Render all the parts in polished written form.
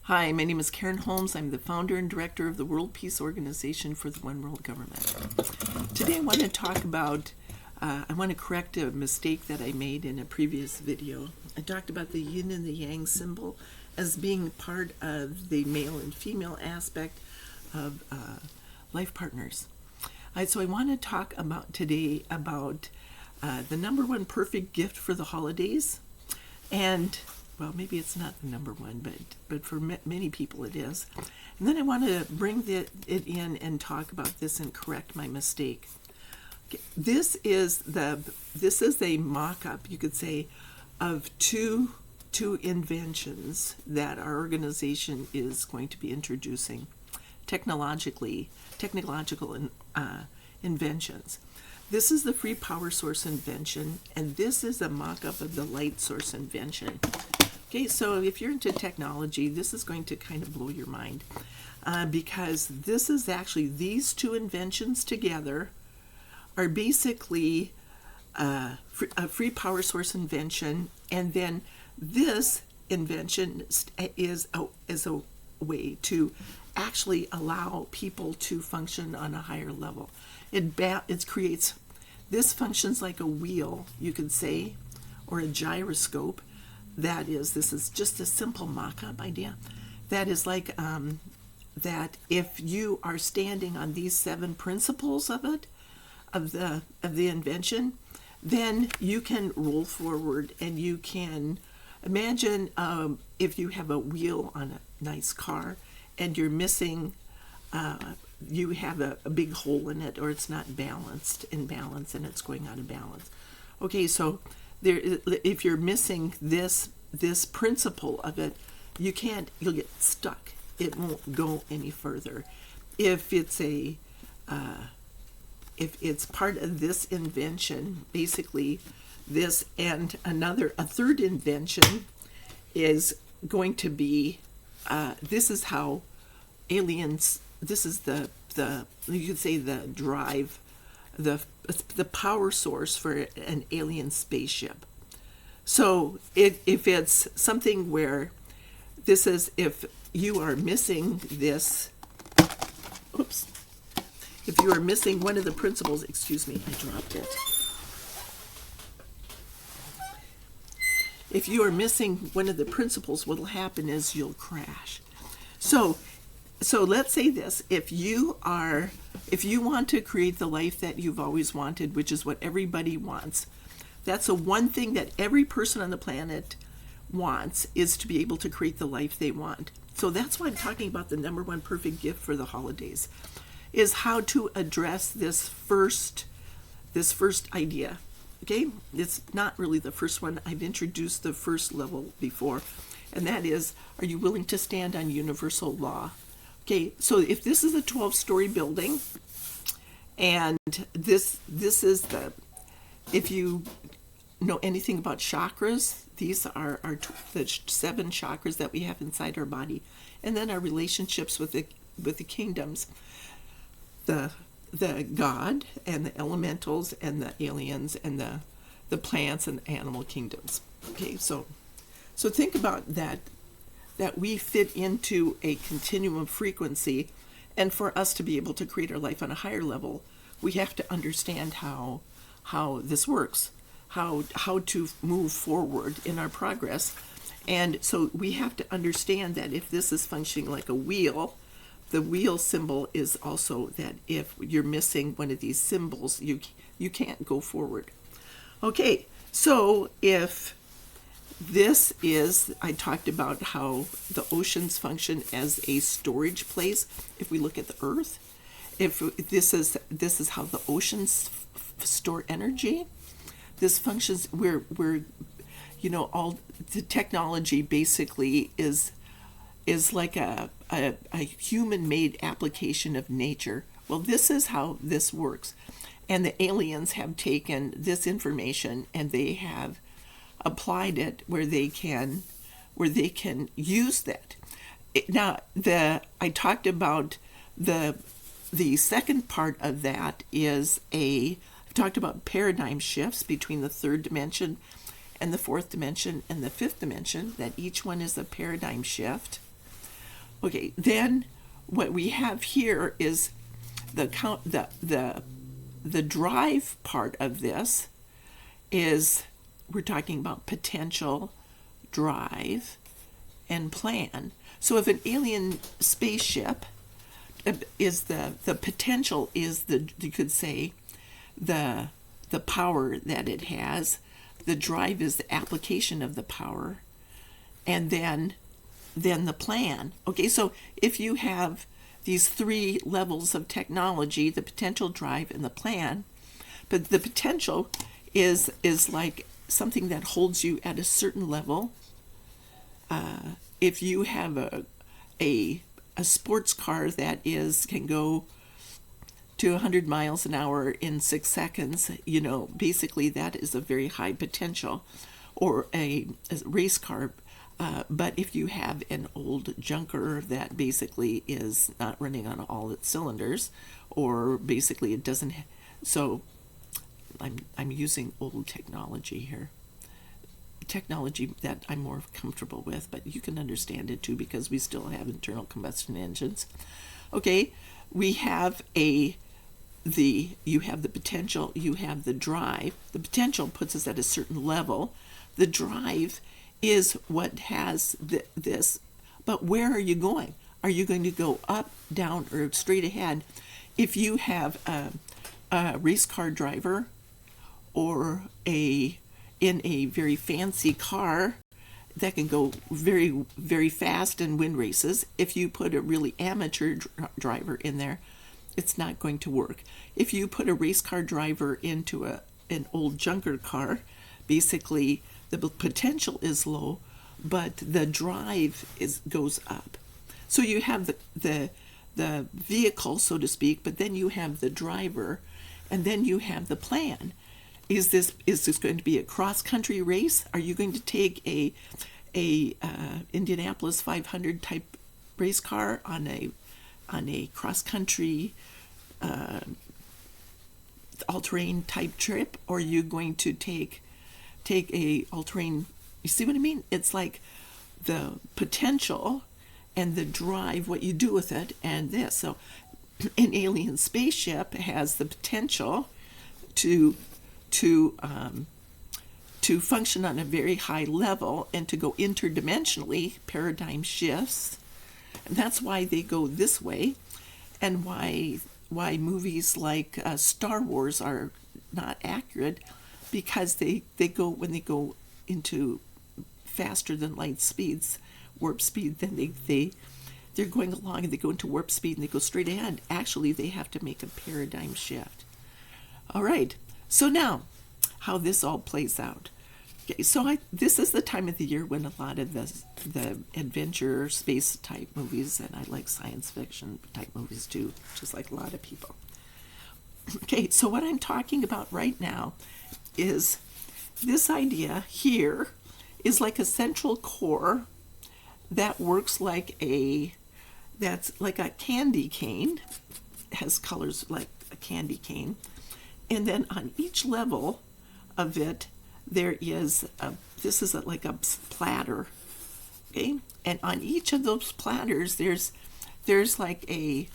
Hi, my name is Karen Holmes. I'm the founder and director of the World Peace Organization for the One World Government. Today I want to talk about, I want to correct a mistake that I made in a previous video. I talked about the yin and the yang symbol as being part of the male and female aspect of life partners. So I want to talk about today about the number one perfect gift for the holidays. And well, maybe it's not the number one, but for many people it is. And then I want to bring it in and talk about this and correct my mistake. Okay, this is a mock-up, you could say, of two inventions that our organization is going to be introducing, technological inventions. This is the free power source invention, and this is a mock-up of the light source invention. Okay, so if you're into technology, this is going to kind of blow your mind because this is actually, these two inventions together are basically a free power source invention, and then this invention is a way to actually allow people to function on a higher level. It creates, this functions like a wheel, you could say, or a gyroscope. This is just a simple mock-up idea. That is like that if you are standing on these 7 principles of the invention, then you can roll forward, and you can imagine if you have a wheel on a nice car and you're missing, you have a big hole in it, or it's not in balance and it's going out of balance. Okay, so if you're missing this principle of it, you'll get stuck. It won't go any further. If it's part of this invention, basically this, and a third invention is going to be, this is how aliens, this is the you could say the drive, the power source for an alien spaceship. So if it's something where this is, if you are missing this, if you are missing one of the principles, excuse me, I dropped it. If you are missing one of the principles, what will happen is you'll crash. So let's say this, if you want to create the life that you've always wanted, which is what everybody wants, that's the one thing that every person on the planet wants, is to be able to create the life they want. So that's why I'm talking about the number one perfect gift for the holidays, is how to address this first idea. Okay, it's not really the first one. I've introduced the first level before, and that is, are you willing to stand on universal law? Okay, so if this is a 12-story building, and this is if you know anything about chakras, these are the 7 chakras that we have inside our body, and then our relationships with the kingdoms, the God and the elementals and the aliens and the plants and the animal kingdoms. Okay, so think about that we fit into a continuum frequency, and for us to be able to create our life on a higher level, we have to understand how this works, how to move forward in our progress. And so we have to understand that if this is functioning like a wheel, the wheel symbol is also that if you're missing one of these symbols, you can't go forward. Okay, so if this is, I talked about how the oceans function as a storage place. If we look at the Earth, if this is how the oceans store energy. This functions, we're all the technology basically is like a human-made application of nature. Well, this is how this works, and the aliens have taken this information and they have applied it where they can use that. Now, I talked about the second part of that is I talked about paradigm shifts between the 3rd dimension and the 4th dimension and the 5th dimension, that each one is a paradigm shift. Okay, then what we have here is the drive part of this is, we're talking about potential, drive, and plan. So if an alien spaceship is the potential is you could say the power that it has, the drive is the application of the power, and then the plan. Okay, so if you have these three levels of technology, the potential, drive, and the plan, but the potential is like something that holds you at a certain level. If you have a sports car that can go to 100 miles an hour in 6 seconds, basically that is a very high potential, or a race car. But if you have an old junker that basically is not running on all its cylinders, or basically it doesn't, so I'm using old technology here, technology that I'm more comfortable with, but you can understand it too because we still have internal combustion engines. Okay, we have you have the potential, you have the drive. The potential puts us at a certain level. The drive is what has this, but where are you going? Are you going to go up, down, or straight ahead? If you have a race car driver or in a very fancy car that can go very, very fast and win races, if you put a really amateur driver in there, it's not going to work. If you put a race car driver into an old junker car, basically the potential is low, but the drive goes up. So you have the vehicle, so to speak, but then you have the driver, and then you have the plan. Is this going to be a cross-country race? Are you going to take a Indianapolis 500 type race car on a cross-country all-terrain type trip, or are you going to take a all-terrain? You see what I mean? It's like the potential and the drive, what you do with it, and this. So an alien spaceship has the potential to function on a very high level and to go interdimensionally, paradigm shifts. And that's why they go this way, and why movies like Star Wars are not accurate, because they go into faster than light speeds, warp speed, then they're going along and they go into warp speed and they go straight ahead. Actually, they have to make a paradigm shift. All right, so now how this all plays out. Okay, so this is the time of the year when a lot of the adventure space type movies, and I like science fiction type movies too, just like a lot of people. Okay, so what I'm talking about right now is this idea here is like a central core that works that's like a candy cane, has colors like a candy cane, and then on each level of it there is this is like a platter, okay, and on each of those platters there's like a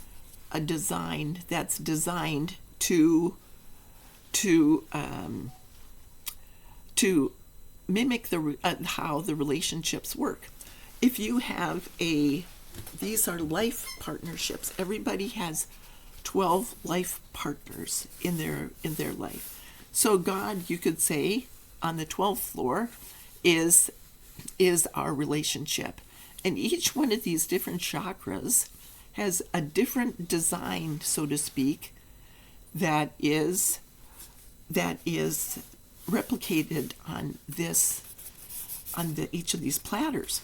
design that's designed to mimic how the relationships work. If you have these are life partnerships. Everybody has 12 life partners in their life. So God, you could say, on the 12th floor is our relationship. And each one of these different chakras has a different design, so to speak, that is replicated on each of these platters.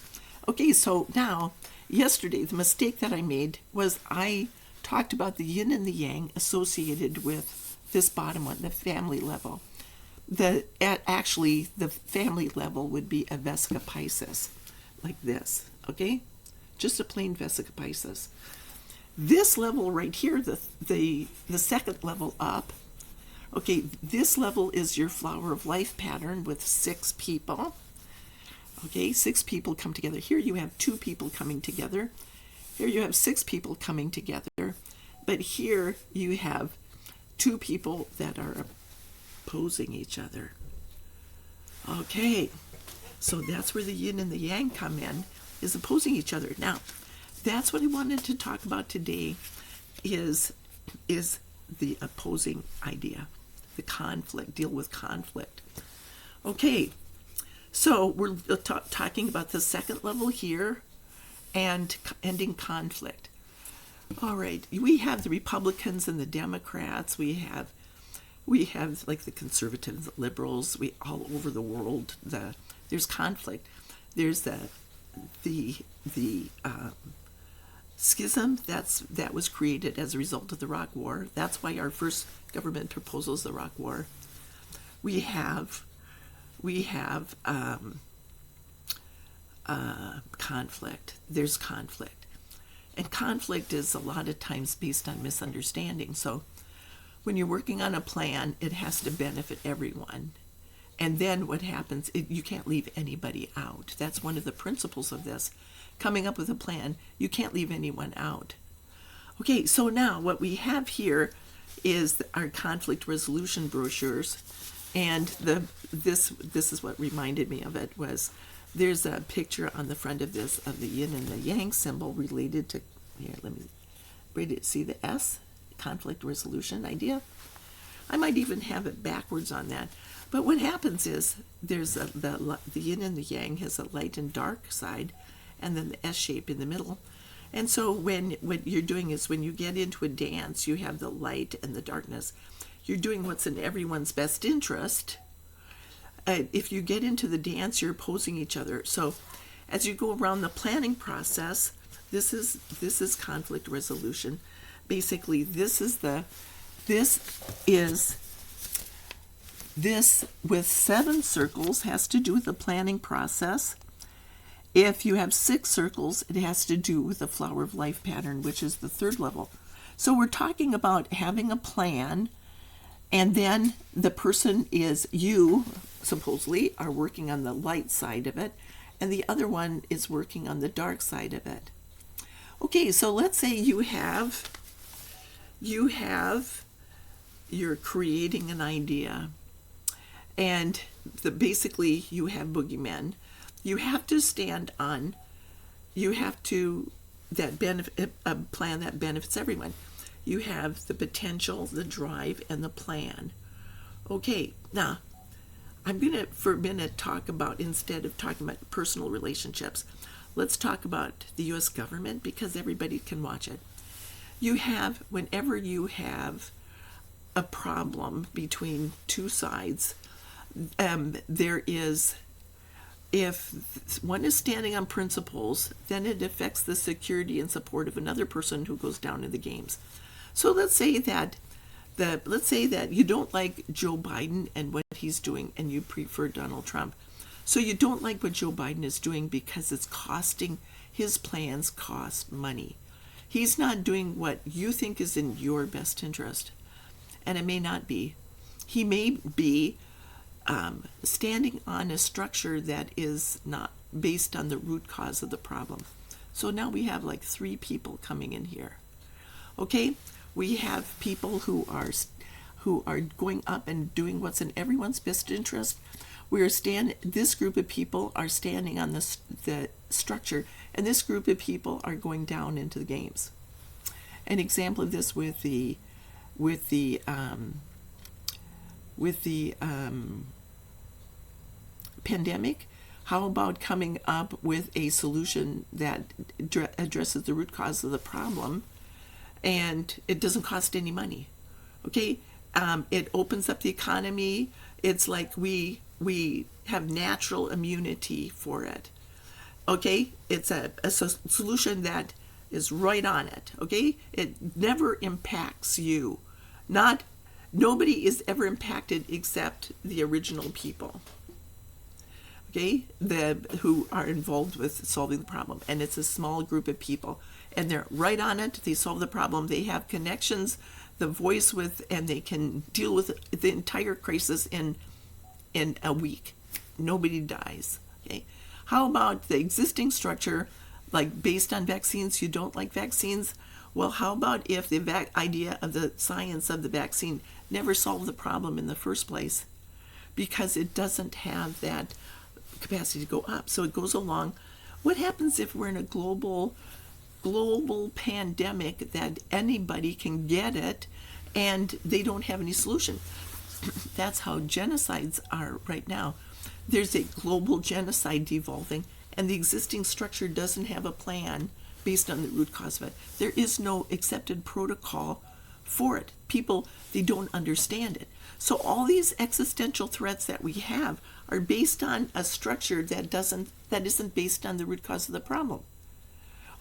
Okay, so now yesterday the mistake that I made was I talked about the yin and the yang associated with this bottom one, the family level. Actually the family level would be a Vesica Pisces, like this, okay? Just a plain Vesica Pisces. This level right here, the second level up, okay, this level is your flower of life pattern with 6 people. Okay, 6 people come together. Here you have 2 people coming together. Here you have 6 people coming together, but here you have 2 people that are opposing each other. Okay, so that's where the yin and the yang come in, is opposing each other. Now, that's what I wanted to talk about today, is the opposing idea, the conflict, deal with conflict. Okay, so we're talking about the second level here and ending conflict. All right, we have the Republicans and the Democrats. We have like the conservatives, the liberals. We all over the world. There's conflict. There's the schism that was created as a result of the Iraq War. That's why our first government proposal is the Iraq War. We have conflict. There's conflict, and conflict is a lot of times based on misunderstanding. So when you're working on a plan, it has to benefit everyone. And then what happens, you can't leave anybody out. That's one of the principles of this. Coming up with a plan, you can't leave anyone out. Okay, so now what we have here is our conflict resolution brochures. And this is what reminded me of it, was there's a picture on the front of this of the yin and the yang symbol related to, here, let me see the S, conflict resolution idea. I might even have it backwards on that. But what happens is there's the yin and the yang has a light and dark side, and then the S shape in the middle. And so what you're doing is when you get into a dance, you have the light and the darkness. You're doing what's in everyone's best interest. If you get into the dance, you're opposing each other. So as you go around the planning process, this is conflict resolution. Basically, this with 7 circles has to do with the planning process. If you have 6 circles, it has to do with the flower of life pattern, which is the 3rd level. So we're talking about having a plan, and then the person is, you supposedly are working on the light side of it, and the other one is working on the dark side of it. Okay, so let's say you're creating an idea, and basically you have boogeymen. You have to stand on, a plan that benefits everyone. You have the potential, the drive, and the plan. Okay, now, I'm going to, for a minute, talk about, instead of talking about personal relationships, let's talk about the U.S. government, because everybody can watch it. Whenever you have a problem between 2 sides, if one is standing on principles, then it affects the security and support of another person who goes down in the games. So let's say that you don't like Joe Biden and what he's doing, and you prefer Donald Trump. So you don't like what Joe Biden is doing because it's costing, his plans cost money. He's not doing what you think is in your best interest, and it may not be. He may be standing on a structure that is not based on the root cause of the problem. So now we have like 3 people coming in here. Okay, we have people who are going up and doing what's in everyone's best interest. This group of people are standing on the structure, and this group of people are going down into the games. An example of this with the pandemic. How about coming up with a solution that addresses the root cause of the problem, and it doesn't cost any money? Okay, it opens up the economy. It's like we have natural immunity for it. Okay, it's a solution that is right on it. Okay, it never impacts you. Nobody is ever impacted except the original people. Okay, who are involved with solving the problem, and it's a small group of people, and they're right on it. They solve the problem. They have connections, the voice with, and they can deal with the entire crisis in a week. Nobody dies. Okay, how about the existing structure? like based on vaccines, you don't like vaccines. Well, how about if the idea of the science of the vaccine never solved the problem in the first place because it doesn't have that capacity to go up? So it goes along. What happens if we're in a global pandemic that anybody can get it and they don't have any solution? That's how genocides are right now. There's a global genocide devolving, and the existing structure doesn't have a plan based on the root cause of it. There is no accepted protocol for it. People, they don't understand it. So all these existential threats that we have are based on a structure that isn't based on the root cause of the problem.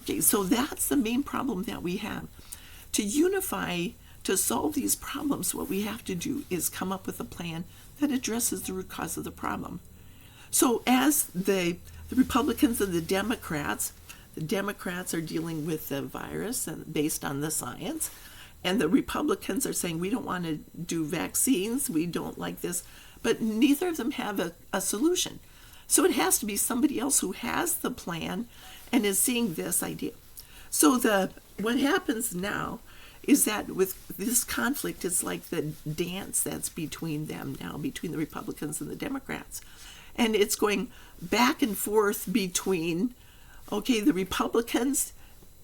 Okay, so that's the main problem that we have. To unify, to solve these problems, what we have to do is come up with a plan that addresses the root cause of the problem. So as the Republicans and the Democrats are dealing with the virus and based on the science, and the Republicans are saying we don't want to do vaccines, we don't like this, but neither of them have a solution. So it has to be somebody else who has the plan and is seeing this idea. So what happens now is that with this conflict, it's like the dance that's between them now, between the Republicans and the Democrats. And it's going back and forth between, okay, the Republicans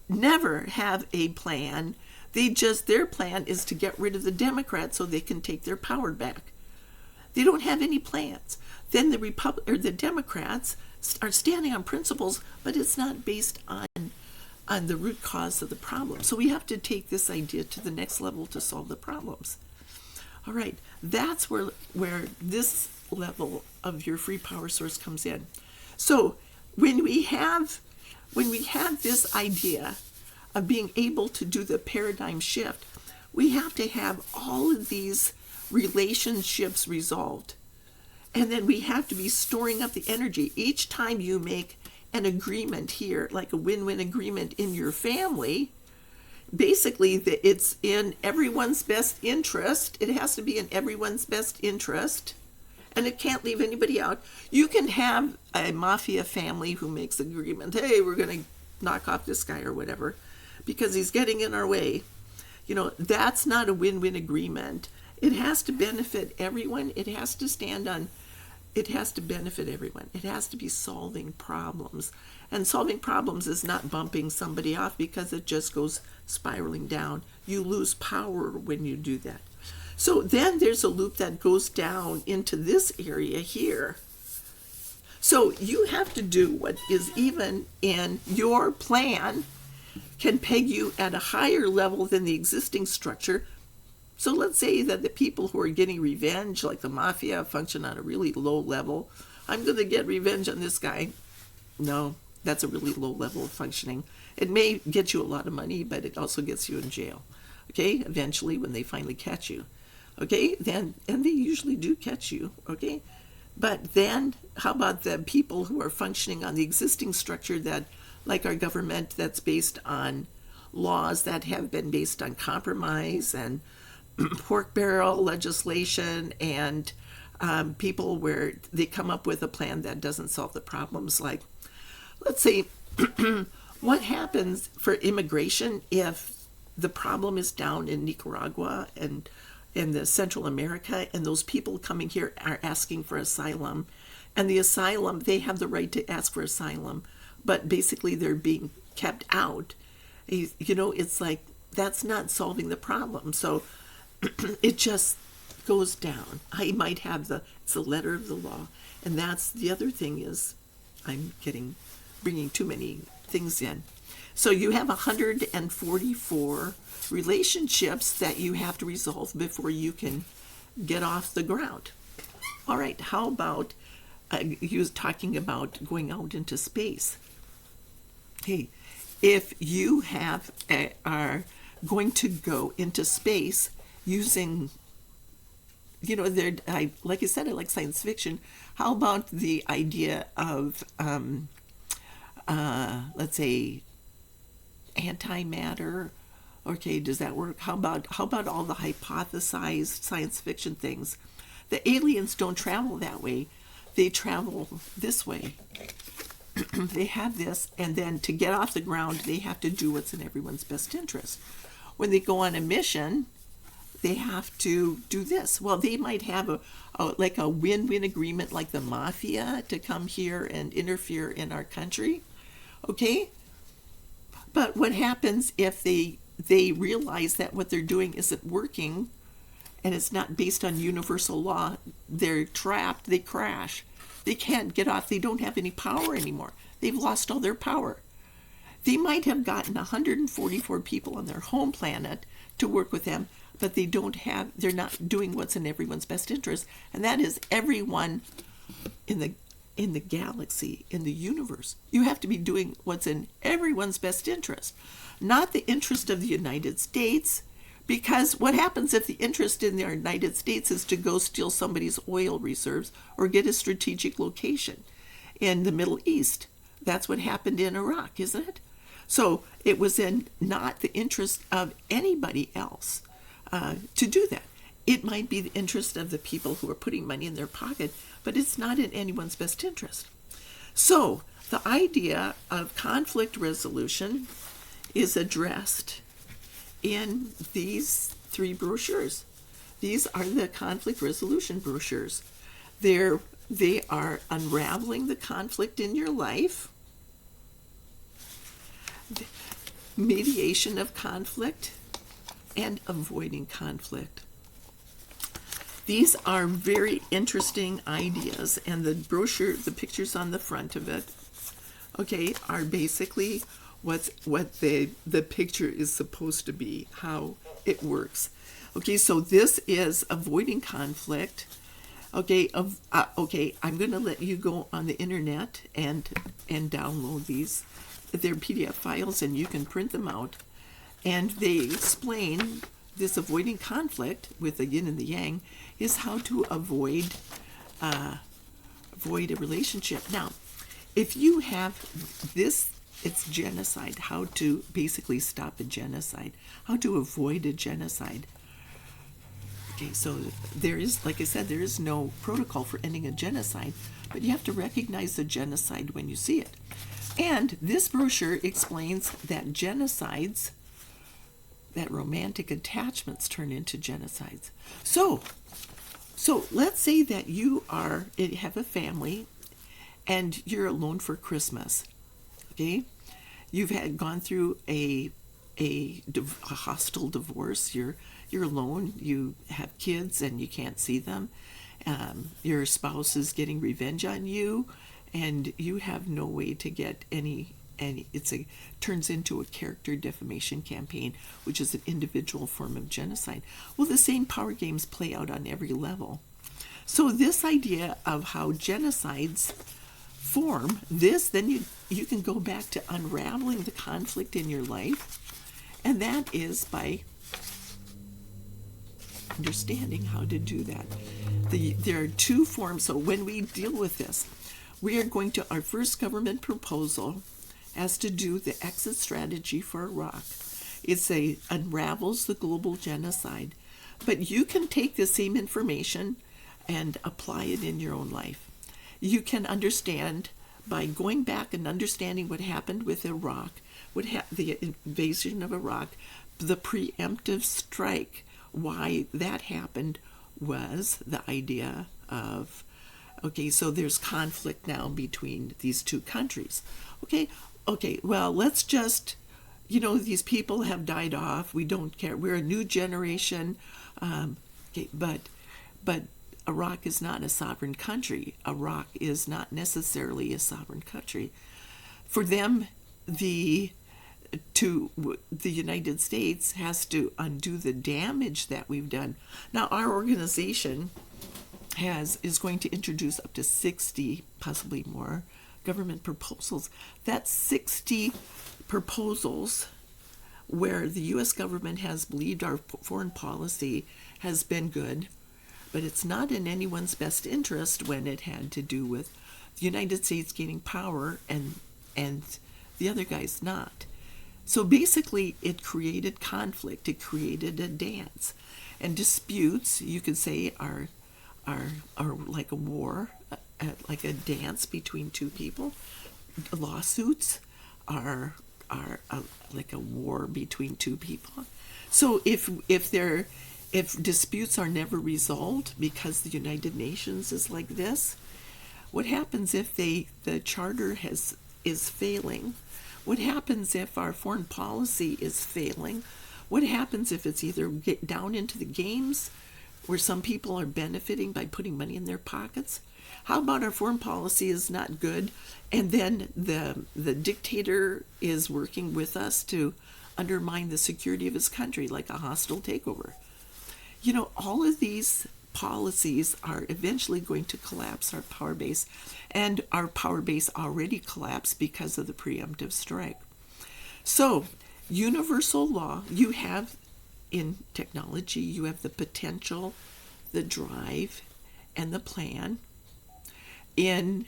never have a plan. Their plan is to get rid of the Democrats so they can take their power back. They don't have any plans. Then the Democrats are standing on principles, but it's not based on the root cause of the problem. So we have to take this idea to the next level to solve the problems. All right, that's where this level of your free power source comes in. So when we have this idea of being able to do the paradigm shift, we have to have all of these relationships resolved. And then we have to be storing up the energy. Each time you make an agreement here, like a win-win agreement in your family, basically it's in everyone's best interest. It has to be in everyone's best interest, and it can't leave anybody out. You can have a mafia family who makes an agreement, hey, we're going to knock off this guy or whatever because he's getting in our way. That's not a win-win agreement. It has to benefit everyone. It has to benefit everyone. It has to be solving problems. And solving problems is not bumping somebody off because it just goes spiraling down. You lose power when you do that. So then there's a loop that goes down into this area here. So you have to do what is even in your plan can peg you at a higher level than the existing structure. So let's say that the people who are getting revenge, like the mafia, function on a really low level. I'm going to get revenge on this guy. No, that's a really low level of functioning. It may get you a lot of money, but it also gets you in jail. Okay, eventually when they finally catch you. Okay, and they usually do catch you. Okay, but then how about the people who are functioning on the existing structure that, like our government, that's based on laws that have been based on compromise and pork barrel legislation and people where they come up with a plan that doesn't solve the problems. Like, let's say, what happens for immigration if the problem is down in Nicaragua and in the Central America, and those people coming here are asking for asylum, and the asylum, they have the right to ask for asylum, but basically they're being kept out. It's like, that's not solving the problem. So it just goes down. I might have it's the letter of the law. And that's the other thing is I'm bringing too many things in. So you have 144 relationships that you have to resolve before you can get off the ground. All right, how about you was talking about going out into space. Hey, if you are going to go into space using, like I said, I like science fiction. How about the idea of, let's say, antimatter? Okay, does that work? How about all the hypothesized science fiction things? The aliens don't travel that way. They travel this way. they have this, and then to get off the ground, they have to do what's in everyone's best interest. When they go on a mission, they have to do this. Well, they might have like a win-win agreement, like the mafia, to come here and interfere in our country. Okay? But what happens if they realize that what they're doing isn't working and it's not based on universal law? They're trapped, they crash. They can't get off, they don't have any power anymore. They've lost all their power. They might have gotten 144 people on their home planet to work with them, but they're not doing what's in everyone's best interest, and that is everyone in the galaxy, in the universe. You have to be doing what's in everyone's best interest, not the interest of the United States, because what happens if the interest in the United States is to go steal somebody's oil reserves or get a strategic location in the Middle East? That's what happened in Iraq, isn't it? So it was in not the interest of anybody else to do that. It might be the interest of the people who are putting money in their pocket, but it's not in anyone's best interest. So the idea of conflict resolution is addressed in these 3 brochures. These are the conflict resolution brochures. They are unraveling the conflict in your life, mediation of conflict, and avoiding conflict. These are very interesting ideas, and the brochure, the pictures on the front of it, okay, are basically what the picture is supposed to be, how it works. Okay, so this is avoiding conflict. Okay, I'm going to let you go on the internet and download these. They're PDF files, and you can print them out. And they explain this avoiding conflict with the yin and the yang is how to avoid a relationship. Now, if you have this, it's genocide, how to basically stop a genocide, how to avoid a genocide. Okay, so there is, like I said, there is no protocol for ending a genocide, but you have to recognize the genocide when you see it. And this brochure explains that genocides, that romantic attachments turn into genocides. So let's say that you have a family and you're alone for Christmas. Okay, you've gone through a hostile divorce. You're alone. You have kids and you can't see them. Your spouse is getting revenge on you, and you have no way to get any. Turns into a character defamation campaign, which is an individual form of genocide. Well, the same power games play out on every level. So this idea of how genocides form, then you can go back to unraveling the conflict in your life, and that is by understanding how to do that. There are 2 forms. So when we deal with this, we are going to, our first government proposal has to do the exit strategy for Iraq. It unravels the global genocide, but you can take the same information and apply it in your own life. You can understand by going back and understanding what happened with Iraq, the invasion of Iraq, the preemptive strike. Why that happened was the idea of, okay, so there's conflict now between these 2 countries. Okay, well, let's just, these people have died off. We don't care. We're a new generation. But Iraq is not a sovereign country. Iraq is not necessarily a sovereign country. For them, the United States has to undo the damage that we've done. Now, our organization is going to introduce up to 60, possibly more, government proposals. That's 60 proposals where the U.S. government has believed our foreign policy has been good, but it's not in anyone's best interest when it had to do with the United States gaining power and the other guy's not. So basically, it created conflict. It created a dance. And disputes, you could say, are like a war, like a dance between 2 people. lawsuits are like a war between two people. So if disputes are never resolved because the United Nations is like this, what happens if the charter is failing? What happens if our foreign policy is failing? What happens if it's either get down into the games where some people are benefiting by putting money in their pockets? How about our foreign policy is not good, and then the dictator is working with us to undermine the security of his country, like a hostile takeover? You know, all of these policies are eventually going to collapse our power base, and our power base already collapsed because of the preemptive strike. So, universal law, you have in technology, you have the potential, the drive, and the plan. In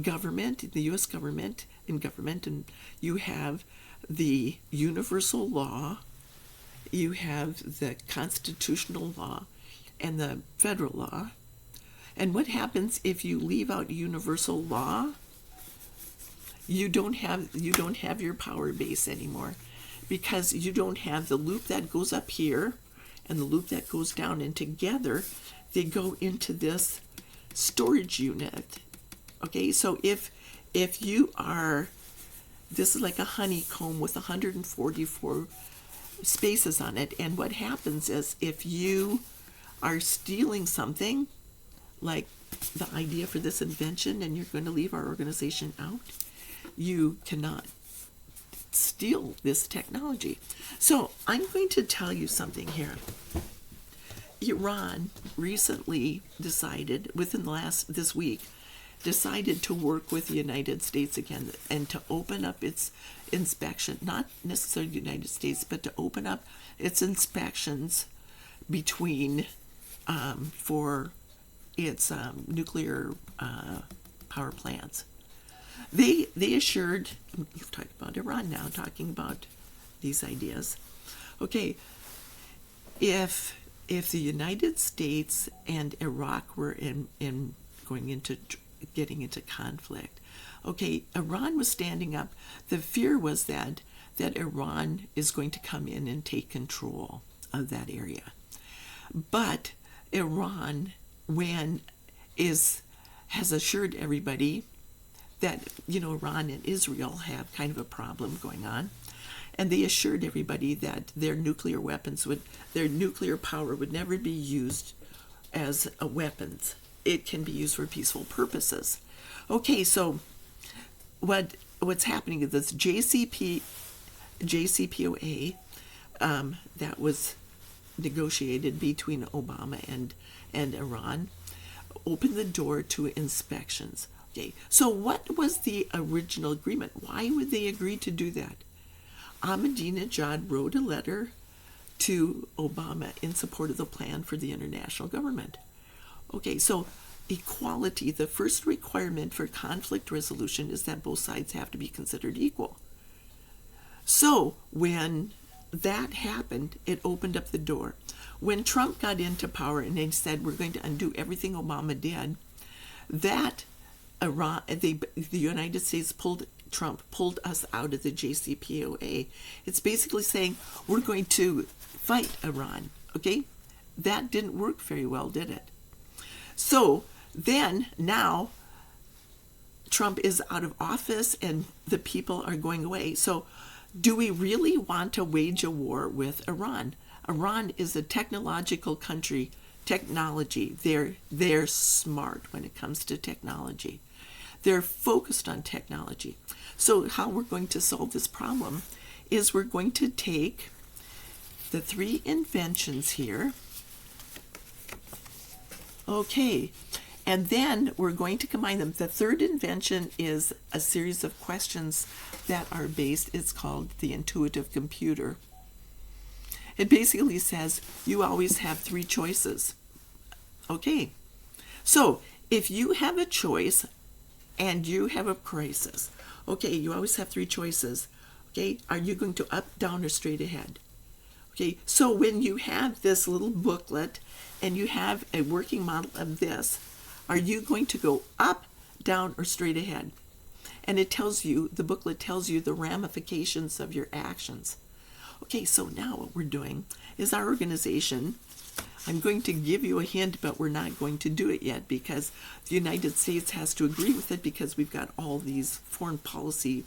government, in the U.S. government, and you have the universal law, you have the constitutional law, and the federal law. And what happens if you leave out universal law? You don't have your power base anymore, because you don't have the loop that goes up here and the loop that goes down, and together they go into this storage unit. Okay, so if you are, this is like a honeycomb with 144 spaces on it, and what happens is if you are stealing something, like the idea for this invention, and you're going to leave our organization out, you cannot steal this technology. So I'm going to tell you something here. Iran recently decided, this week, decided to work with the United States again and to open up its inspection, not necessarily the United States, but to open up its inspections between for its nuclear power plants. They assured, we've talked about Iran now, talking about these ideas. Okay, if the United States and Iraq were getting into conflict, okay, Iran was standing up. The fear was that Iran is going to come in and take control of that area. But Iran, has assured everybody that, Iran and Israel have kind of a problem going on. And they assured everybody that their nuclear power would never be used as a weapons. It can be used for peaceful purposes. Okay, so what's happening is this JCPOA that was negotiated between Obama and Iran opened the door to inspections. Okay, so what was the original agreement? Why would they agree to do that? Ahmadinejad wrote a letter to Obama in support of the plan for the international government. Okay, so equality, the first requirement for conflict resolution is that both sides have to be considered equal. So when that happened, it opened up the door. When Trump got into power and they said we're going to undo everything Obama did, that the United States Trump pulled us out of the JCPOA. It's basically saying we're going to fight Iran. Okay, that didn't work very well, did it? So then now Trump is out of office and the people are going away. So do we really want to wage a war with Iran? Iran is a technological country. Technology, they're smart when it comes to technology. They're focused on technology. So how we're going to solve this problem is we're going to take the three inventions here. Okay, and then we're going to combine them. The third invention is a series of questions that are based, it's called the intuitive computer. It basically says you always have three choices. Okay, so if you have a choice and you have a crisis, okay, you always have three choices. Okay, are you going to up, down, or straight ahead? Okay, so when you have this little booklet and you have a working model of this, Are you going to go up, down, or straight ahead? And it tells you, the booklet tells you the ramifications of your actions. Okay, so now what we're doing is our organization, I'm going to give you a hint, but we're not going to do it yet because the United States has to agree with it because we've got all these foreign policy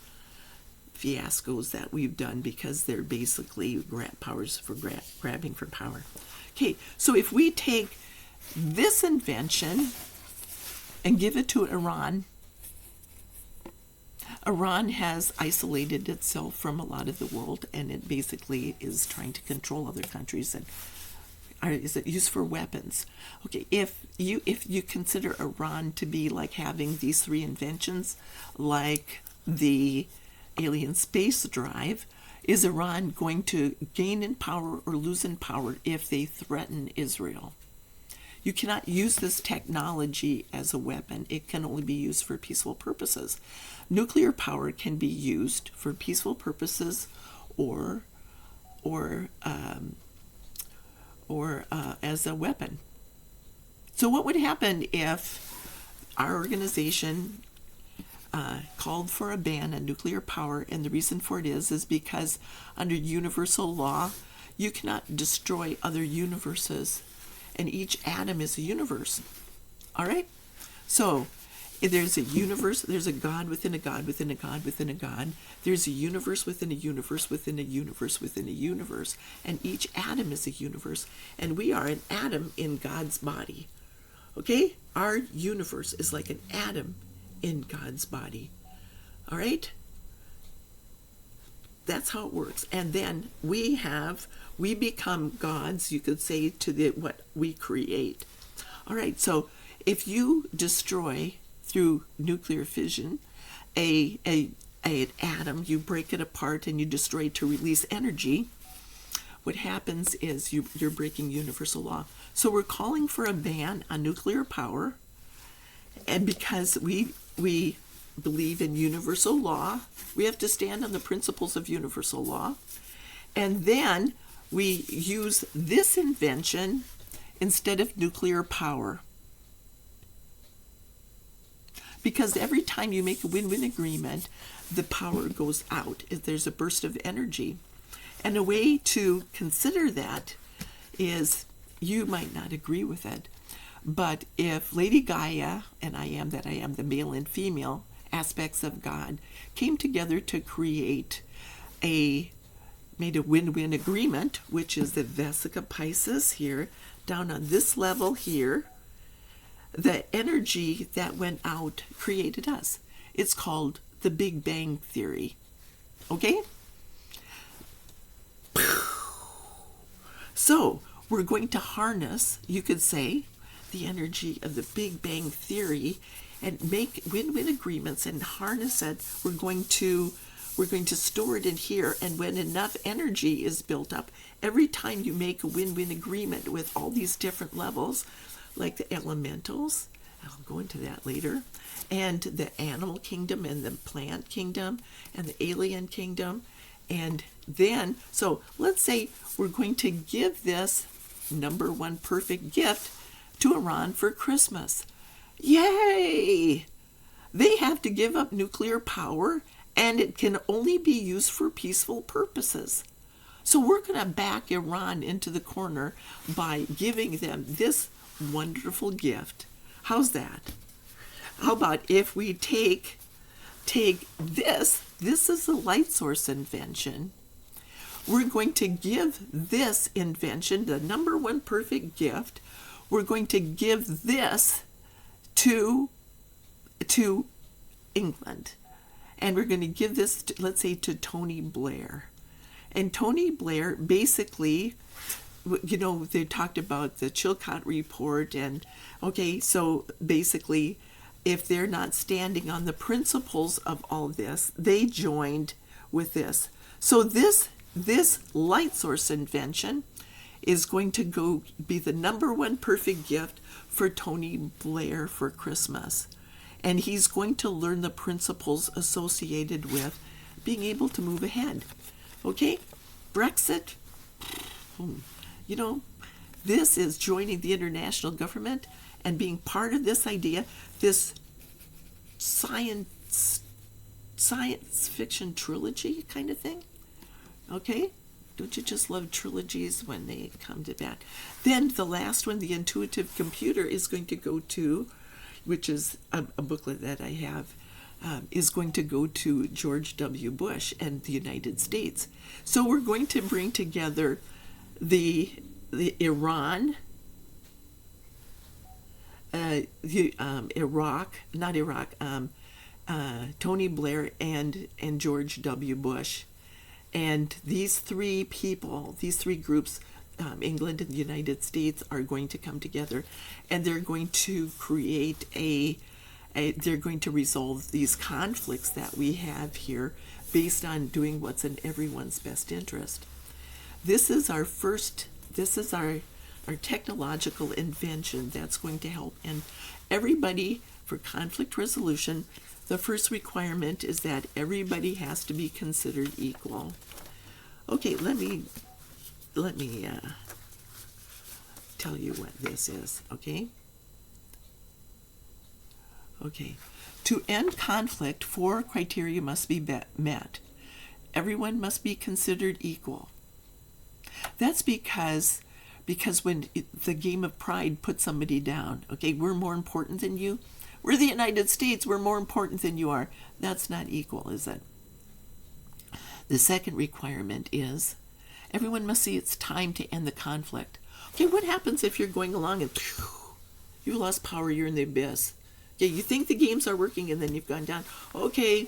fiascos that we've done because they're basically grabbing for power. Okay, so if we take this invention and give it to Iran, Iran has isolated itself from a lot of the world, and it basically is trying to control other countries. And is it used for weapons? Okay, if you consider Iran to be like having these three inventions, like the alien space drive, is Iran going to gain in power or lose in power if they threaten Israel? You cannot use this technology as a weapon. It can only be used for peaceful purposes. Nuclear power can be used for peaceful purposes or as a weapon. So what would happen if our organization called for a ban on nuclear power? And the reason for it is because under universal law, you cannot destroy other universes, and each atom is a universe. All right? So there's a universe, there's a God within a God within a God within a God. There's a universe within a universe within a universe within a universe, and each atom is a universe, and we are an atom in God's body. Okay? Our universe is like an atom in God's body. All right? That's how it works. And then we become gods, you could say, to what we create. All right, so if you destroy through nuclear fission an atom, you break it apart and you destroy it to release energy, what happens is you're breaking universal law. So we're calling for a ban on nuclear power, and because we believe in universal law, we have to stand on the principles of universal law, and then we use this invention instead of nuclear power. Because every time you make a win-win agreement, the power goes out. There's a burst of energy. And a way to consider that is, you might not agree with it, but if Lady Gaia and I am, the male and female aspects of God, came together to made a win-win agreement, which is the Vesica Pisces here, down on this level here, the energy that went out created us. It's called the Big Bang Theory. Okay? So, we're going to harness, you could say, the energy of the Big Bang Theory and make win-win agreements and harness it. We're going to store it in here, and when enough energy is built up, every time you make a win-win agreement with all these different levels, like the elementals, I'll go into that later, and the animal kingdom and the plant kingdom and the alien kingdom, and then, so let's say we're going to give this number one perfect gift to Iran for Christmas. Yay! They have to give up nuclear power, and it can only be used for peaceful purposes. So we're going to back Iran into the corner by giving them this wonderful gift. How's that? How about if we take this is a light source invention. We're going to give this invention, the number one perfect gift, we're going to give this to England. And we're going to give this, let's say, to Tony Blair. And Tony Blair, basically, you know, they talked about the Chilcot report, and okay, so basically, if they're not standing on the principles of all this, they joined with this. So this light source invention is going to go be the number one perfect gift for Tony Blair for Christmas. And he's going to learn the principles associated with being able to move ahead. Okay? Brexit, you know, this is joining the international government, and being part of this idea, this science fiction trilogy kind of thing. Okay? Don't you just love trilogies when they come to that? Then the last one, the intuitive computer, is going to go to, which is a booklet that I have, is going to go to George W. Bush and the United States. So we're going to bring together the Iran, Tony Blair and George W. Bush. And these three people, these three groups, England and the United States, are going to come together, and they're going to create they're going to resolve these conflicts that we have here based on doing what's in everyone's best interest. This is our technological invention that's going to help. And everybody, for conflict resolution, the first requirement is that everybody has to be considered equal. Okay, let me tell you what this is, okay? Okay. To end conflict, 4 criteria must be met. Everyone must be considered equal. That's because when the game of pride puts somebody down, okay, we're more important than you. We're the United States, we're more important than you are. That's not equal, is it? The second requirement is everyone must see it's time to end the conflict. Okay, what happens if you're going along and you lost power, you're in the abyss? Okay, you think the games are working and then you've gone down. Okay,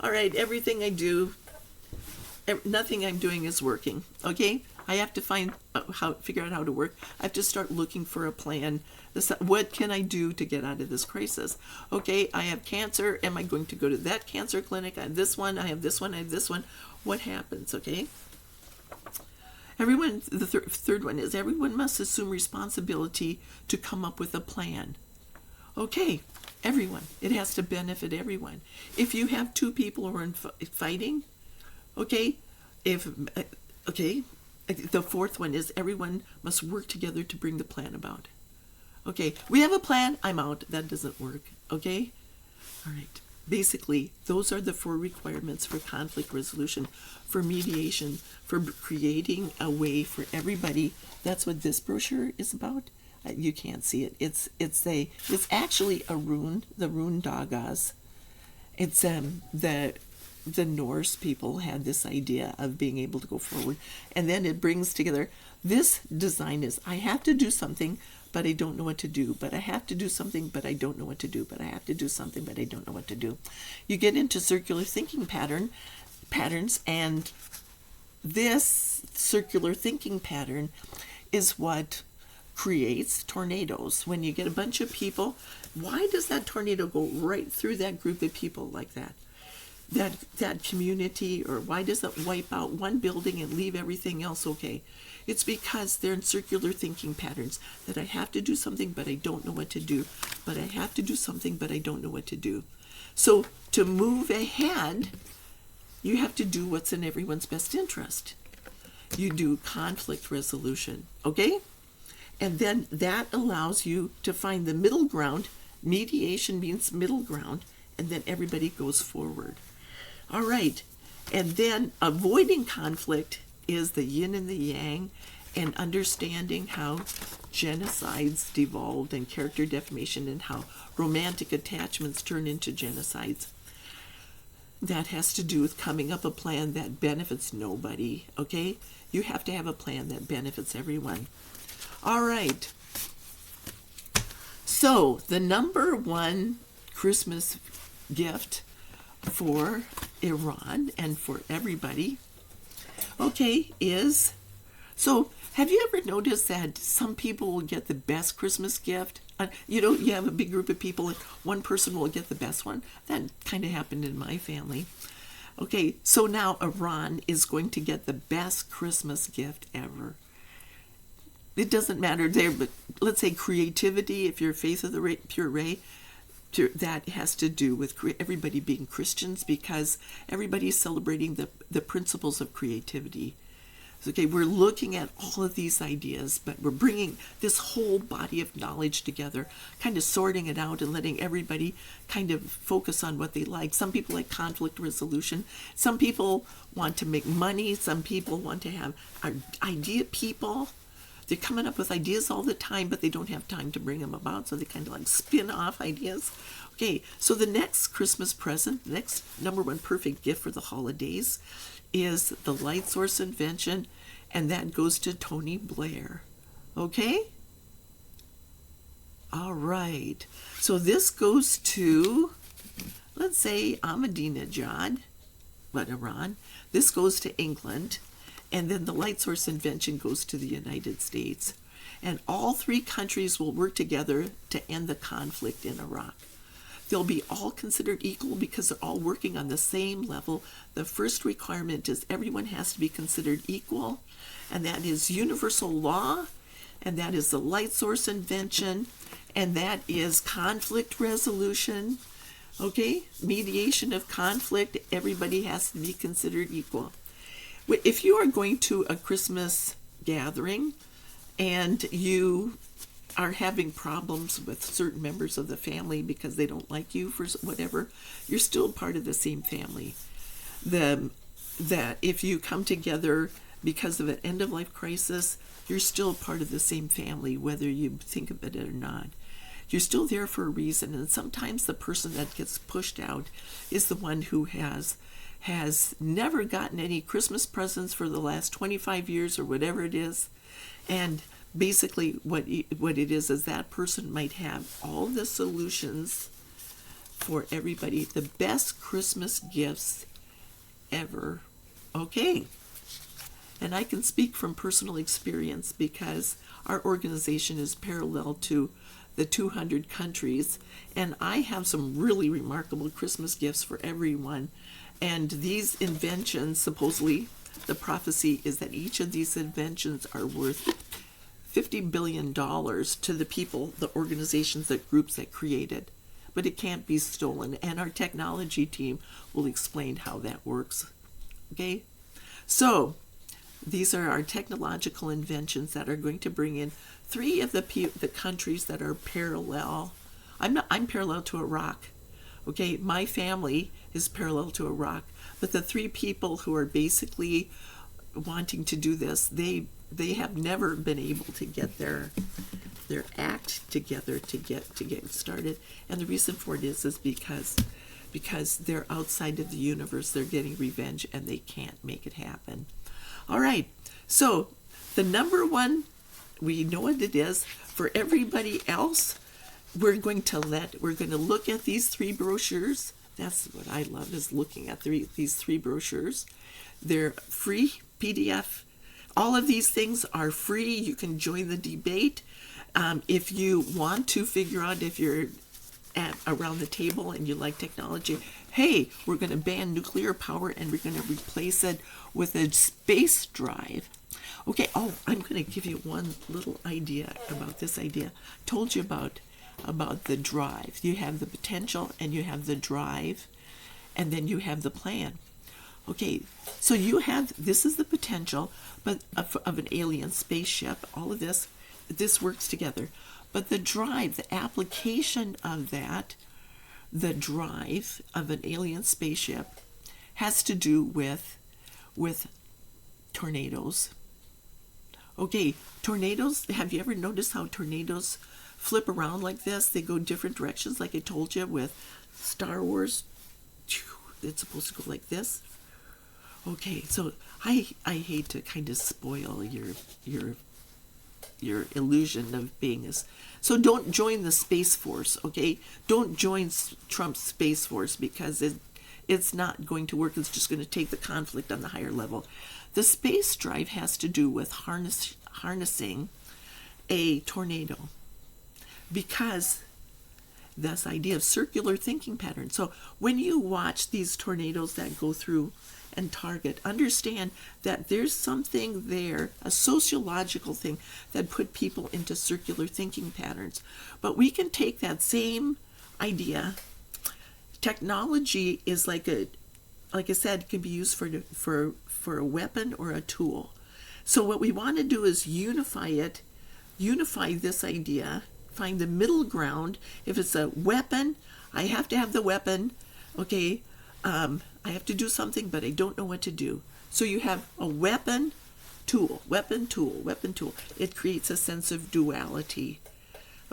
all right, everything I do, nothing I'm doing is working. Okay, I have to figure out how to work. I have to start looking for a plan. What can I do to get out of this crisis? Okay, I have cancer. Am I going to go to that cancer clinic? I have this one. I have this one. I have this one. What happens? Okay. Everyone. The third one is everyone must assume responsibility to come up with a plan. Okay, everyone. It has to benefit everyone. If you have 2 people who are fighting, okay, the fourth one is everyone must work together to bring the plan about. Okay, we have a plan, I'm out. That doesn't work, okay? All right. Basically, those are the 4 requirements for conflict resolution, for mediation, for creating a way for everybody. That's what this brochure is about. You can't see it. It's actually a rune, the rune dagas. It's the Norse people had this idea of being able to go forward, and then it brings together. This design is, I have to do something, but I don't know what to do. But I have to do something, but I don't know what to do. But I have to do something, but I don't know what to do. You get into circular thinking patterns, and this circular thinking pattern is what creates tornadoes. When you get a bunch of people, why does that tornado go right through that group of people like that? That community, or why does it wipe out one building and leave everything else okay? It's because they're in circular thinking patterns, that I have to do something, but I don't know what to do. But I have to do something, but I don't know what to do. So to move ahead, you have to do what's in everyone's best interest. You do conflict resolution, okay? And then that allows you to find the middle ground. Mediation means middle ground, and then everybody goes forward. All right. And then avoiding conflict is the yin and the yang, and understanding how genocides devolved and character defamation, and how romantic attachments turn into genocides. That has to do with coming up a plan that benefits nobody, okay? You have to have a plan that benefits everyone. All right. So the number 1 Christmas gift for Iran and for everybody, okay, is, so have you ever noticed that some people will get the best Christmas gift? You have a big group of people and one person will get the best one. That kind of happened in my family. Okay, so now Iran is going to get the best Christmas gift ever. It doesn't matter there, but let's say creativity, if you're Faith of the Pure Ray, that has to do with everybody being Christians, because everybody's celebrating the principles of creativity. Okay, we're looking at all of these ideas, but we're bringing this whole body of knowledge together, kind of sorting it out and letting everybody kind of focus on what they like. Some people like conflict resolution. Some people want to make money. Some people want to have idea people. They're coming up with ideas all the time, but they don't have time to bring them about, so they kind of like spin off ideas. Okay, so the next Christmas present, the next number one perfect gift for the holidays is the light source invention, and that goes to Tony Blair. Okay? All right. So this goes to, let's say, Ahmadinejad, but Iran. This goes to England, and then the light source invention goes to the United States. And all three countries will work together to end the conflict in Iraq. They'll be all considered equal because they're all working on the same level. The first requirement is everyone has to be considered equal, and that is universal law, and that is the light source invention, and that is conflict resolution. Okay, mediation of conflict, everybody has to be considered equal. If you are going to a Christmas gathering and you are having problems with certain members of the family because they don't like you for whatever, you're still part of the same family. That if you come together because of an end-of-life crisis, you're still part of the same family, whether you think of it or not. You're still there for a reason, and sometimes the person that gets pushed out is the one who has never gotten any Christmas presents for the last 25 years or whatever it is, and basically what it is that person might have all the solutions for everybody, the best Christmas gifts ever. Okay, and I can speak from personal experience because our organization is parallel to the 200 countries, and I have some really remarkable Christmas gifts for everyone. And these inventions, supposedly the prophecy is that each of these inventions are worth $50 billion to the people, the organizations, the groups that created. But it can't be stolen, and our technology team will explain how that works. Okay? So, these are our technological inventions that are going to bring in three of the countries that are parallel. I'm parallel to Iraq. Okay, my family is parallel to Iraq, but the three people who are basically wanting to do this, they have never been able to get their act together to get started. And the reason for it is because they're outside of the universe. They're getting revenge and they can't make it happen. All right, so the number one, we know what it is. For everybody else, we're going to look at these three brochures. That's what I love, is looking at these three brochures. They're free PDF. All of these things are free. You can join the debate. If you want to figure out if you're around the table and you like technology, hey, we're going to ban nuclear power and we're going to replace it with a space drive. Okay, I'm going to give you one little idea about this idea. Told you about the drive. You have the potential and you have the drive, and then you have the plan. Okay, so this is the potential, but of an alien spaceship. All of this works together. But the drive, the application of that, the drive of an alien spaceship, has to do with tornadoes. Okay, tornadoes, have you ever noticed how tornadoes flip around like this? They go different directions, like I told you with Star Wars. It's supposed to go like this. Okay, so I hate to kind of spoil your illusion of being this. So don't join the Space Force, okay? Don't join Trump's Space Force, because it's not going to work. It's just going to take the conflict on the higher level. The space drive has to do with harnessing a tornado, because this idea of circular thinking pattern. So when you watch these tornadoes that go through and target, understand that there's something there, a sociological thing that put people into circular thinking patterns. But we can take that same idea. Technology is like I said, it can be used for a weapon or a tool. So what we want to do is unify this idea, find the middle ground. If it's a weapon, I have to have the weapon. Okay, I have to do something, but I don't know what to do. So you have a weapon, tool, weapon, tool, weapon, tool. It creates a sense of duality.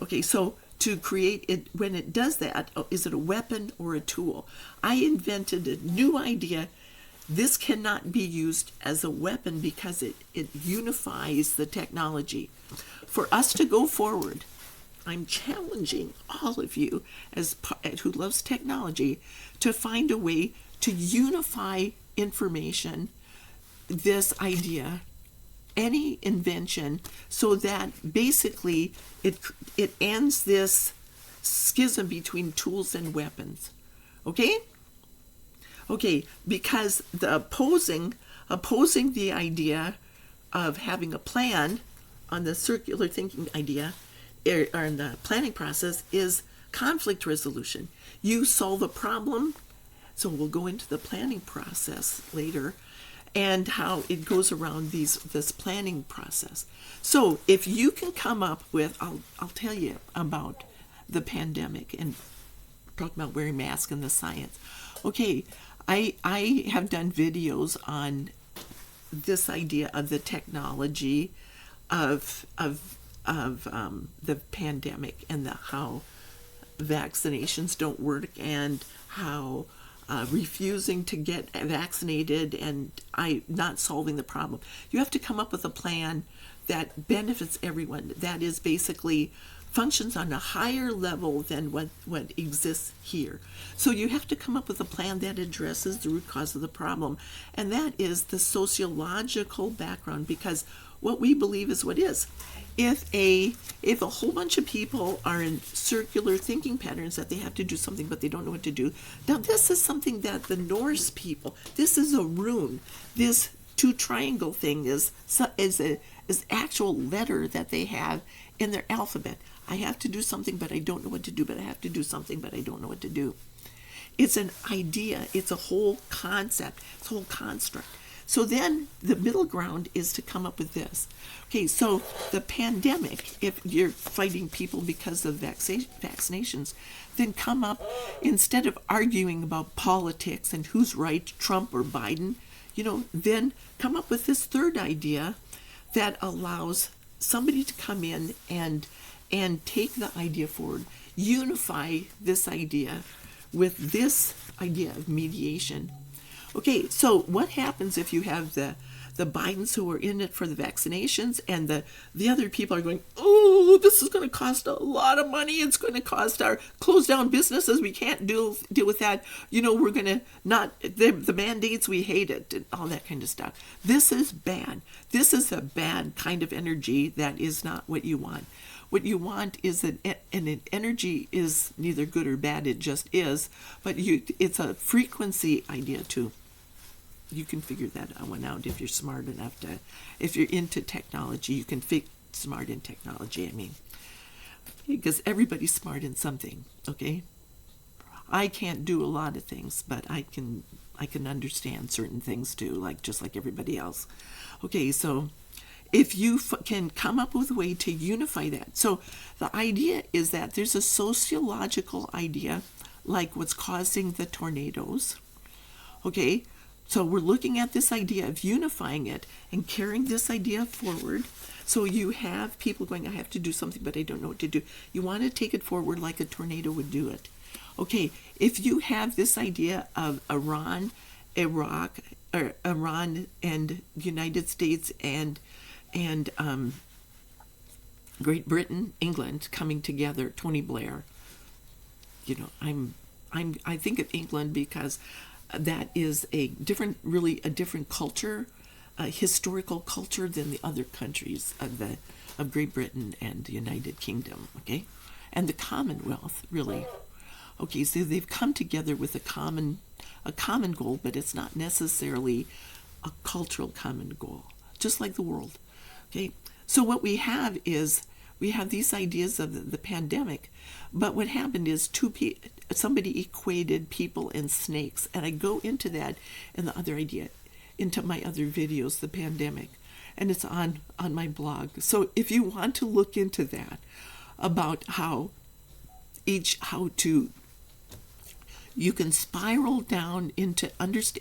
Okay, so to create it, when it does that, is it a weapon or a tool? I invented a new idea. This cannot be used as a weapon because it unifies the technology. For us to go forward, I'm challenging all of you who loves technology to find a way to unify information, this idea, any invention, so that basically it ends this schism between tools and weapons. Okay? Okay, because the opposing the idea of having a plan on the circular thinking idea or in the planning process is conflict resolution. You solve a problem, so we'll go into the planning process later and how it goes around this planning process. So if you can come up with, I'll tell you about the pandemic and talk about wearing masks and the science. Okay, I have done videos on this idea of the technology of the pandemic and how vaccinations don't work and how refusing to get vaccinated and not solving the problem. You have to come up with a plan that benefits everyone. That is basically functions on a higher level than what exists here. So you have to come up with a plan that addresses the root cause of the problem, and that is the sociological background, because what we believe is what is. If a whole bunch of people are in circular thinking patterns that they have to do something but they don't know what to do. Now this is something that the Norse people, this is a rune. This two triangle thing is actual letter that they have in their alphabet. I have to do something but I don't know what to do, but I have to do something but I don't know what to do. It's an idea, it's a whole concept, it's a whole construct. So then the middle ground is to come up with this. Okay, so the pandemic, if you're fighting people because of vaccinations, then come up, instead of arguing about politics and who's right, Trump or Biden, then come up with this third idea that allows somebody to come in and take the idea forward, unify this idea with this idea of mediation. Okay, so what happens if you have the Bidens who are in it for the vaccinations and the other people are going, oh, this is going to cost a lot of money. It's going to cost our close down businesses. We can't deal with that. We're going to not, the mandates, we hate it, and all that kind of stuff. This is bad. This is a bad kind of energy that is not what you want. What you want is an energy is neither good or bad, it just is, but it's a frequency idea too. You can figure that one out if you're smart enough if you're into technology, you can smart in technology, because everybody's smart in something, okay? I can't do a lot of things, but I can understand certain things too, just like everybody else. Okay, so if you can come up with a way to unify that. So the idea is that there's a sociological idea, like what's causing the tornadoes. Okay, so we're looking at this idea of unifying it and carrying this idea forward. So you have people going, I have to do something, but I don't know what to do. You want to take it forward like a tornado would do it. Okay, if you have this idea of Iran, Iraq, or Iran and the United States and Great Britain, England coming together, Tony Blair. I think of England because that is a different culture, a historical culture than the other countries of Great Britain and the United Kingdom. Okay, and the Commonwealth really. Okay, so they've come together with a common goal, but it's not necessarily a cultural common goal, just like the world. Okay, so what we have is these ideas of the pandemic, but what happened is somebody equated people and snakes, and I go into that in the other idea, into my other videos, the pandemic, and it's on my blog. So if you want to look into that, about how to you can spiral down into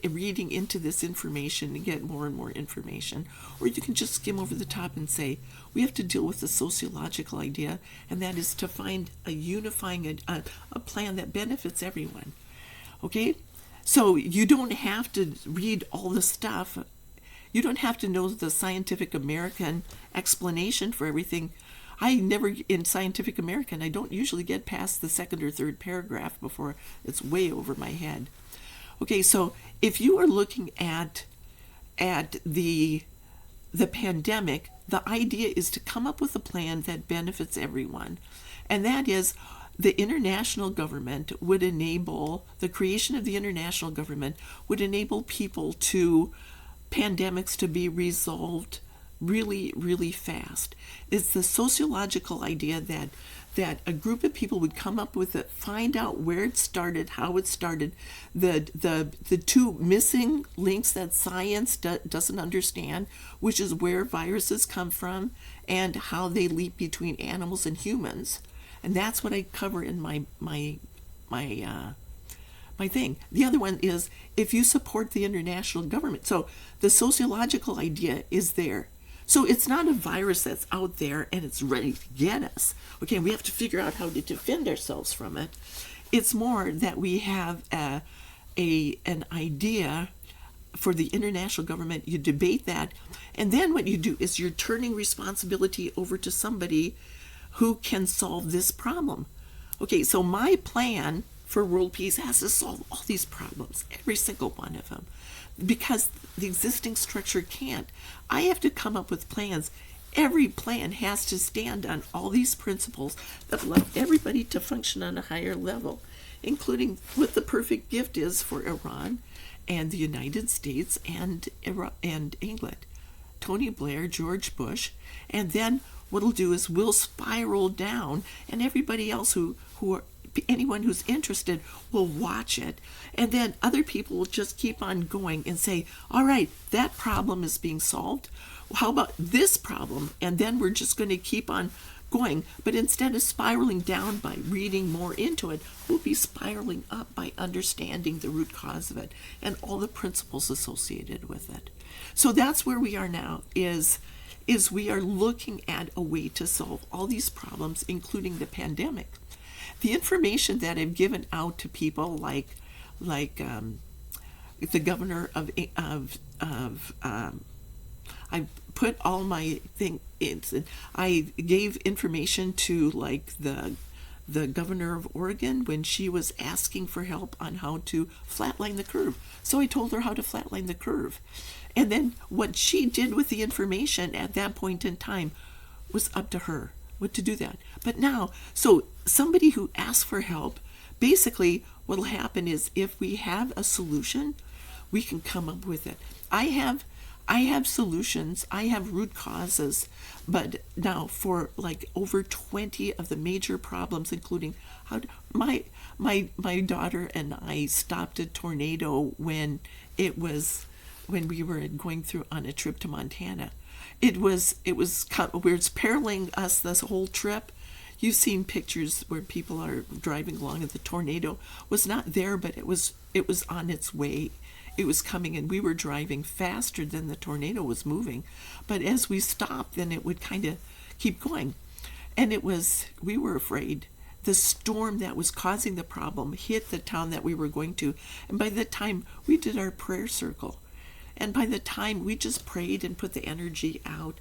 reading into this information and get more and more information, or you can just skim over the top and say, we have to deal with the sociological idea, and that is to find a unifying, a plan that benefits everyone. Okay? So you don't have to read all the stuff. You don't have to know the Scientific American explanation for everything. In Scientific American, I don't usually get past the second or third paragraph before it's way over my head. Okay, so if you are looking at the pandemic, the idea is to come up with a plan that benefits everyone. And that is, the international government would enable, the creation of the international government would enable pandemics to be resolved really, really fast. It's the sociological idea that a group of people would come up with it, find out where it started, how it started, the two missing links that science doesn't understand, which is where viruses come from and how they leap between animals and humans. And that's what I cover in my thing. The other one is, if you support the international government. So the sociological idea is there. So it's not a virus that's out there and it's ready to get us. Okay, we have to figure out how to defend ourselves from it. It's more that we have an idea for the international government. You debate that, and then what you do is you're turning responsibility over to somebody who can solve this problem. Okay, so my plan for world peace has to solve all these problems, every single one of them, because the existing structure can't. I have to come up with plans. Every plan has to stand on all these principles that allow everybody to function on a higher level, including what the perfect gift is for Iran and the United States and England. Tony Blair, George Bush, and then what it'll do is we'll spiral down, and everybody else anyone who's interested will watch it, and then other people will just keep on going and say, all right, that problem is being solved. How about this problem? And then we're just going to keep on going. But instead of spiraling down by reading more into it, we'll be spiraling up by understanding the root cause of it and all the principles associated with it. So that's where we are now, is we are looking at a way to solve all these problems, including the pandemic. The information that I've given out to people, like the governor I put all my things. I gave information to like the governor of Oregon when she was asking for help on how to flatline the curve. So I told her how to flatline the curve. And then what she did with the information at that point in time was up to her what to do that. But now, so somebody who asks for help, basically what will happen is if we have a solution, we can come up with it. I have solutions, I have root causes, but now for like over 20 of the major problems, including how my daughter and I stopped a tornado when we were going through on a trip to Montana. It was where it's paralleling us this whole trip. You've seen pictures where people are driving along and the tornado was not there, but it was on its way. It was coming, and we were driving faster than the tornado was moving. But as we stopped, then it would kind of keep going. And we were afraid. The storm that was causing the problem hit the town that we were going to. And by the time we did our prayer circle, and by the time we just prayed and put the energy out,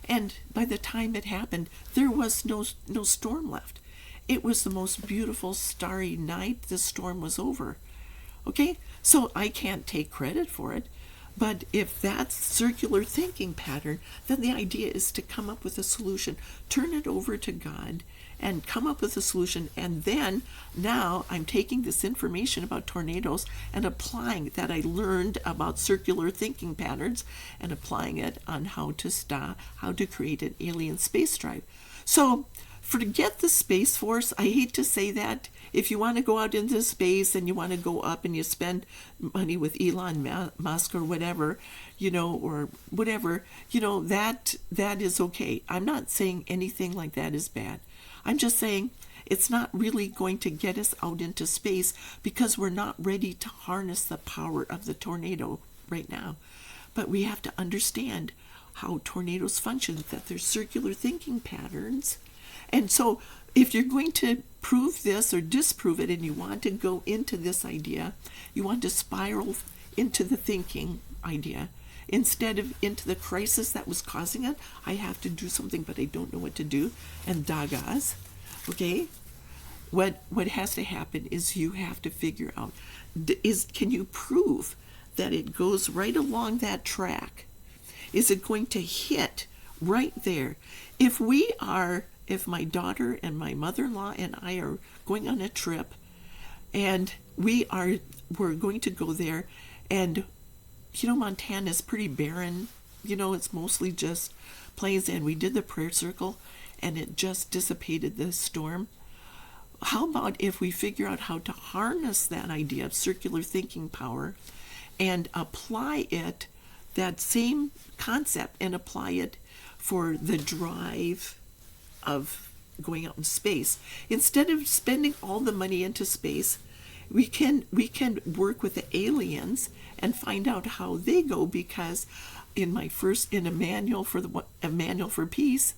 and by the time it happened, there was no storm left. It was the most beautiful starry night. The storm was over. Okay, so I can't take credit for it, but if that's circular thinking pattern, then the idea is to come up with a solution, turn it over to God, and come up with a solution. And then now I'm taking this information about tornadoes and applying that I learned about circular thinking patterns and applying it on how to create an alien space drive. So Forget the Space Force. I hate to say that. If you want to go out into space and you want to go up and you spend money with Elon Musk or whatever, or whatever, that is okay. I'm not saying anything like that is bad. I'm just saying it's not really going to get us out into space because we're not ready to harness the power of the tornado right now. But we have to understand how tornadoes function, that there's circular thinking patterns. And so if you're going to prove this or disprove it and you want to go into this idea, you want to spiral into the thinking idea instead of into the crisis that was causing it. I have to do something, but I don't know what to do. And dagas, okay? What has to happen is you have to figure out, can you prove that it goes right along that track? Is it going to hit right there? If my daughter and my mother-in-law and I are going on a trip and we're going to go there, and Montana is pretty barren, it's mostly just plains, and we did the prayer circle and it just dissipated the storm. How about if we figure out how to harness that idea of circular thinking power and apply it, that same concept, and apply it for the drive of going out in space? Instead of spending all the money into space, we can work with the aliens and find out how they go, because in a manual for peace,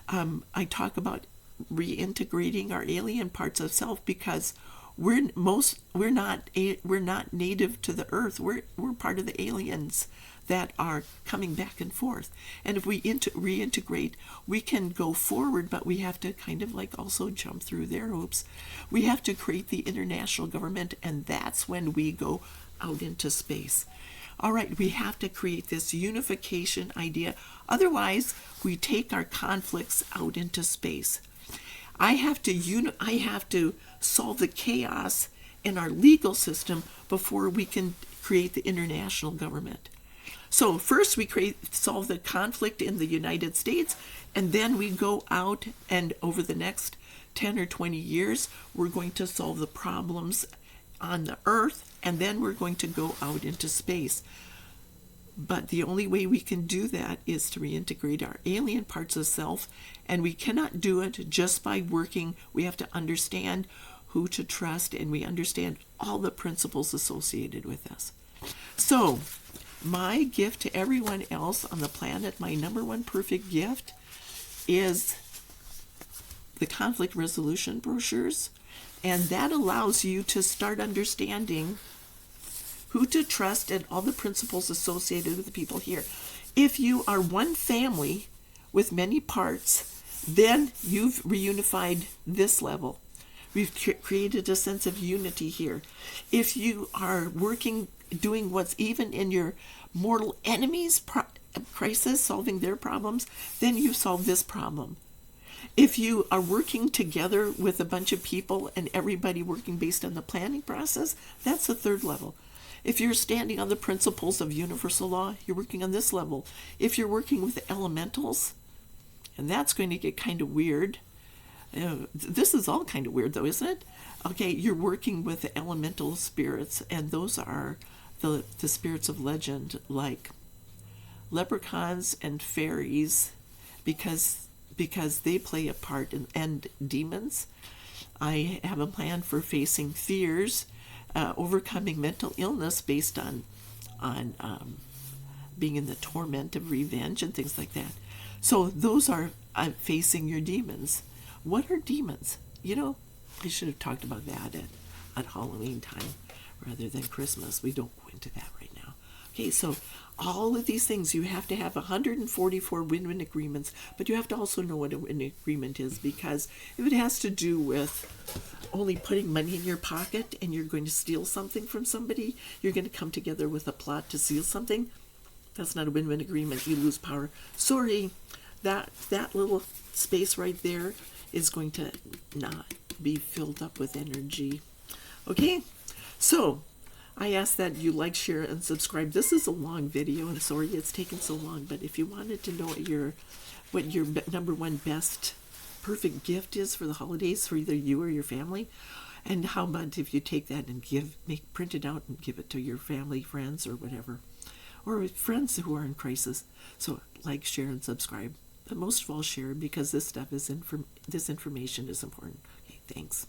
I talk about reintegrating our alien parts of self, because we're not native to the earth. We're part of the aliens that are coming back and forth. And if we reintegrate, we can go forward, but we have to kind of like also jump through their hoops. We have to create the international government, and that's when we go out into space. All right, we have to create this unification idea. Otherwise, we take our conflicts out into space. I have to solve the chaos in our legal system before we can create the international government. So first we solve the conflict in the United States, and then we go out, and over the next 10 or 20 years, we're going to solve the problems on the Earth, and then we're going to go out into space. But the only way we can do that is to reintegrate our alien parts of self, and we cannot do it just by working. We have to understand who to trust, and we understand all the principles associated with this. So, my gift to everyone else on the planet, my number one perfect gift, is the conflict resolution brochures, and that allows you to start understanding who to trust and all the principles associated with the people here. If you are one family with many parts, then you've reunified this level. We've created a sense of unity here. If you are doing what's even in your mortal enemy's crisis, solving their problems, then you solve this problem. If you are working together with a bunch of people and everybody working based on the planning process, that's the third level. If you're standing on the principles of universal law, you're working on this level. If you're working with the elementals, and that's going to get kind of weird. This is all kind of weird, though, isn't it? Okay, you're working with the elemental spirits, and those are the spirits of legend, like leprechauns and fairies, because they play a part, and demons. I have a plan for facing fears, overcoming mental illness based on being in the torment of revenge and things like that. So those are facing your demons. What are demons? I should have talked about that at Halloween time rather than Christmas. We don't go into that right now. Okay, so all of these things, you have to have 144 win-win agreements, but you have to also know what a win agreement is, because if it has to do with only putting money in your pocket and you're going to steal something from somebody, you're going to come together with a plot to steal something, that's not a win-win agreement. You lose power. Sorry, that little space right there is going to not be filled up with energy. Okay, so I ask that you like, share, and subscribe. This is a long video, and sorry it's taken so long, but if you wanted to know what your number one best perfect gift is for the holidays for either you or your family. And how about if you take that and print it out and give it to your family, friends, or whatever, or friends who are in crisis. So like, share, and subscribe. But most of all, share, because this stuff is this information is important. Okay, thanks.